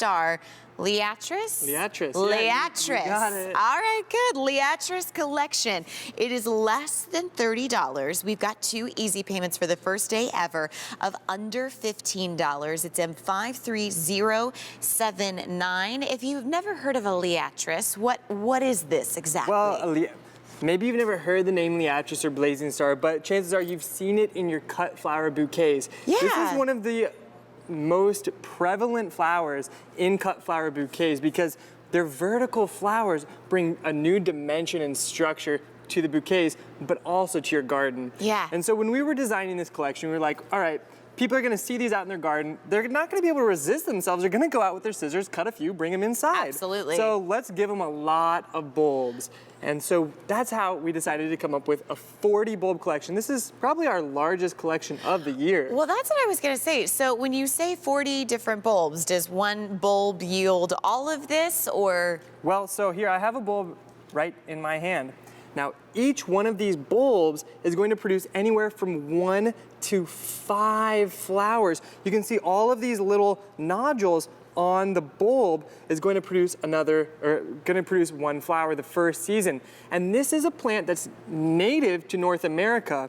star, Liatris? Liatris. Liatris. Yeah, you got it. All right, good. Liatris collection. It is less than $30. We've got 2 easy payments for the first day ever of under $15. It's M53079. If you've never heard of a Liatris, what is this exactly? Well, maybe you've never heard the name Liatris or Blazing Star, but chances are you've seen it in your cut flower bouquets. Yeah. This is one of the most prevalent flowers in cut flower bouquets because their vertical flowers bring a new dimension and structure to the bouquets, but also to your garden. Yeah. And so when we were designing this collection, we were like, all right, people are gonna see these out in their garden. They're not gonna be able to resist themselves. They're gonna go out with their scissors, cut a few, bring them inside. Absolutely. So let's give them a lot of bulbs. And so that's how we decided to come up with a 40 bulb collection. This is probably our largest collection of the year. Well, that's what I was gonna say. So when you say 40 different bulbs, does one bulb yield all of this, or? Well, so here I have a bulb right in my hand. Now, each one of these bulbs is going to produce anywhere from 1 to 5 flowers. You can see all of these little nodules on the bulb is going to produce one flower the first season. And this is a plant that's native to North America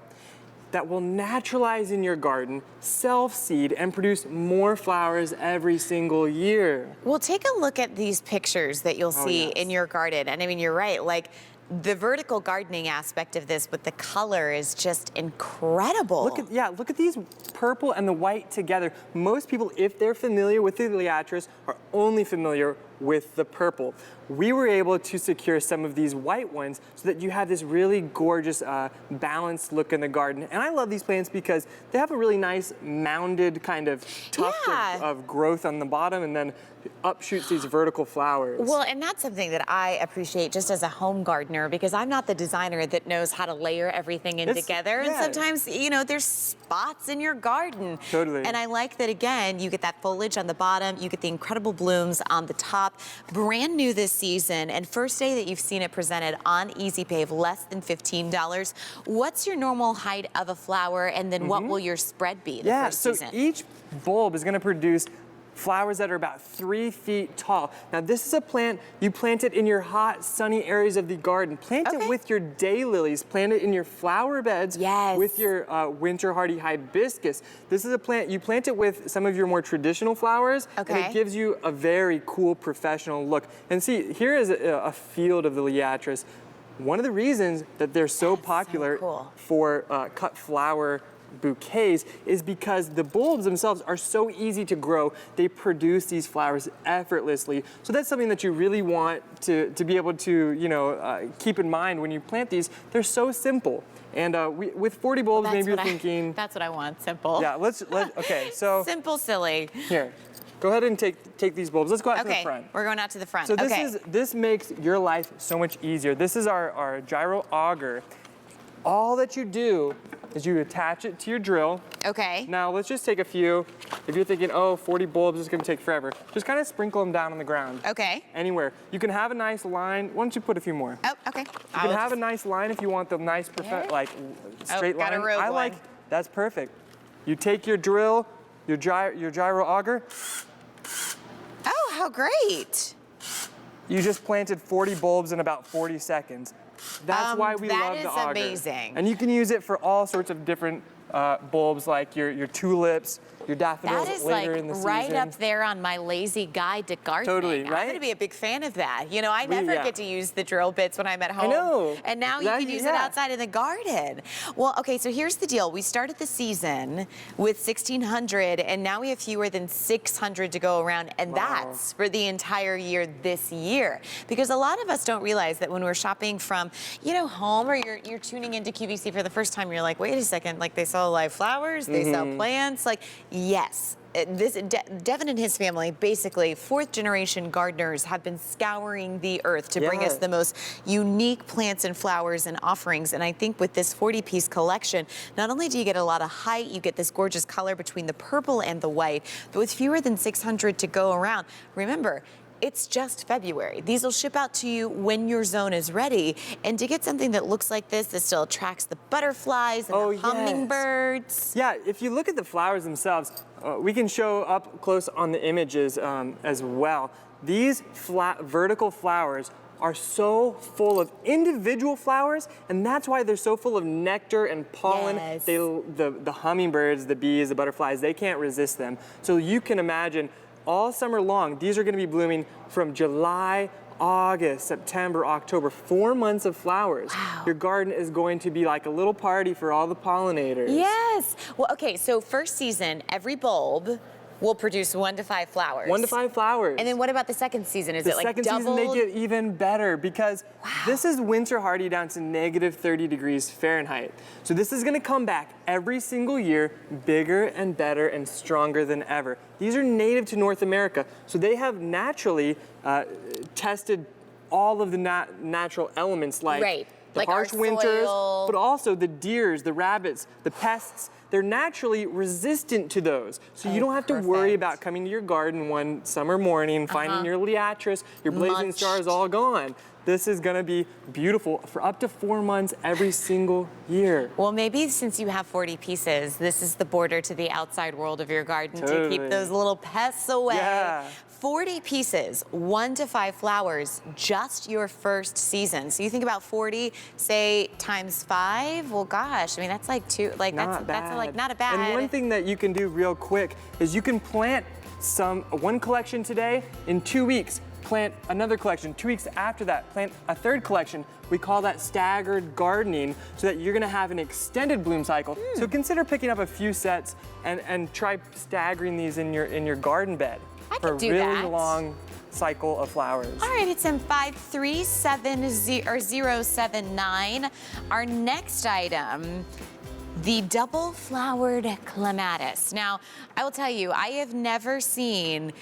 that will naturalize in your garden, self-seed, and produce more flowers every single year. Well, take a look at these pictures that you'll see in your garden. And I mean, you're right, like, the vertical gardening aspect of this with the color is just incredible. Look at these purple and the white together. Most people, if they're familiar with the Liatris, are only familiar with the purple. We were able to secure some of these white ones so that you have this really gorgeous balanced look in the garden. And I love these plants because they have a really nice mounded kind of tuft of growth on the bottom, and then up shoots these vertical flowers. Well, and that's something that I appreciate just as a home gardener, because I'm not the designer that knows how to layer everything in together. And sometimes, you know, there's spots in your garden. Totally. And I like that, again, you get that foliage on the bottom, you get the incredible blooms on the top. Brand new this season, and first day that you've seen it presented on Easy Pay, less than $15. What's your normal height of a flower, and then what will your spread be the first season? So each bulb is going to produce flowers that are about 3 feet tall. Now, this is a plant, you plant it in your hot, sunny areas of the garden. Plant it with your daylilies. Plant it in your flower beds with your winter hardy hibiscus. This is a plant, you plant it with some of your more traditional flowers, and it gives you a very cool professional look. And see, here is a field of the Liatris. One of the reasons that they're so popular for cut flower bouquets is because the bulbs themselves are so easy to grow. They produce these flowers effortlessly. So that's something that you really want to be able to, you know, keep in mind when you plant these. They're so simple. And with 40 bulbs, maybe you're thinking... That's what I want, simple. Yeah, okay, so... Simple, silly. Here, go ahead and take these bulbs. Let's go out to the front. We're going out to the front. So this makes your life so much easier. This is our gyro auger. All that you do is you attach it to your drill. Okay. Now let's just take a few. If you're thinking, oh, 40 bulbs is gonna take forever, just kind of sprinkle them down on the ground. Okay. Anywhere. You can have a nice line. Why don't you put a few more? Oh, okay. You can have a nice line if you want the nice, straight line. I like, that's perfect. You take your drill, your gyro auger. Oh, how great. You just planted 40 bulbs in about 40 seconds. That's why we love the auger. That is amazing. And you can use it for all sorts of different bulbs, like your tulips, your daffodils later in the season. That is like right up there on my lazy guide to gardening. Totally, right? I'm gonna be a big fan of that. You know, I never get to use the drill bits when I'm at home. I know. And now you can use it outside in the garden. Well, okay, so here's the deal. We started the season with 1,600, and now we have fewer than 600 to go around, and that's for the entire year this year. Because a lot of us don't realize that when we're shopping from, you know, home, or you're tuning into QVC for the first time, you're like, wait a second, like they sell live flowers, they sell plants, like, yes. Devin and his family, basically 4th generation gardeners, have been scouring the earth to bring us the most unique plants and flowers and offerings. And I think with this 40-piece collection, not only do you get a lot of height, you get this gorgeous color between the purple and the white, but with fewer than 600 to go around. Remember, it's just February. These will ship out to you when your zone is ready. And to get something that looks like this still attracts the butterflies and the hummingbirds. Yeah, if you look at the flowers themselves, we can show up close on the images as well. These vertical flowers are so full of individual flowers, and that's why they're so full of nectar and pollen. Yes. The hummingbirds, the bees, the butterflies, they can't resist them. So you can imagine all summer long, these are going to be blooming from July, August, September, October, 4 months of flowers. Wow. Your garden is going to be like a little party for all the pollinators. Yes. Well, okay, so first season, every bulb will produce 1 to 5 flowers. 1 to 5 flowers. And then what about the second season? Is it like second doubled? season, they get even better because this is winter hardy down to -30 degrees Fahrenheit. So this is gonna come back every single year, bigger and better and stronger than ever. These are native to North America, so they have naturally tested all of the natural elements like the like harsh our winters, soil. but also the deers, the rabbits, the pests. They're naturally resistant to those. So you don't have to worry about coming to your garden one summer morning, finding your Liatris, your blazing stars all gone. This is gonna be beautiful for up to 4 months every single year. Well, maybe since you have 40 pieces, this is the border to the outside world of your garden to keep those little pests away. Yeah. 40 pieces, 1 to 5 flowers, just your first season. So you think about 40, say times 5. Well, gosh, I mean that's like two. Like that's like not a bad. And one thing that you can do real quick is you can plant one collection today. In 2 weeks, plant another collection. 2 weeks after that, plant a third collection. We call that staggered gardening, so that you're gonna have an extended bloom cycle. So consider picking up a few sets and try staggering these in your garden bed for a really long cycle of flowers. All right, it's in 5370079. Our next item, the double-flowered clematis. Now, I will tell you, I have never seen